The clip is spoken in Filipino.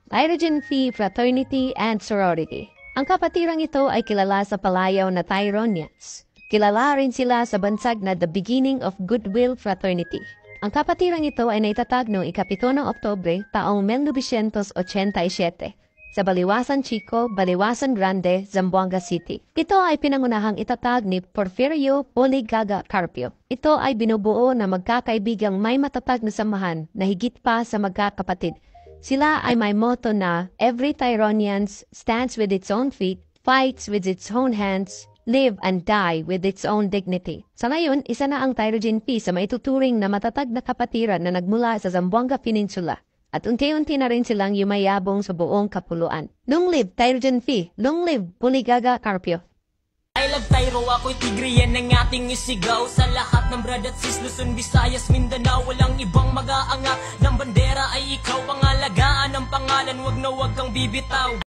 Tyrogen Phi Fraternity and Sorority. Ang kapatirang ito ay kilala sa palayaw na Tyronians. Kilala rin sila sa bansag na The Beginning of Goodwill Fraternity. Ang kapatirang ito ay naitatag noong 7 ng Oktubre taong 1987 sa Baliwasan Chico, Baliwasan Grande, Zamboanga City. Ito ay pinangunahang itatag ni Porfirio Poligaga Carpio. Ito ay binubuo na magkakaibigang may matatag na samahan na higit pa sa magkakapatid. Sila ay may motto na every Tyronian stands with its own feet, fights with its own hands, live and die with its own dignity. Sa ngayon, isa na ang Tyrogen Phi sa maituturing na matatag na kapatiran na nagmula sa Zamboanga Peninsula. At unti-unti na rin silang yumayabong sa buong kapuluan. Long live Tyrogen Phi! Long live Poligaga Carpio! I love Tyro, ako'y tigre, yan ang ating isigaw. Sa lahat ng brad at sis, Luzon, Visayas, Mindanao, walang ibang mag-aanga ng bandera ay ikaw. Pangalagaan ang pangalan, wag na wag kang bibitaw.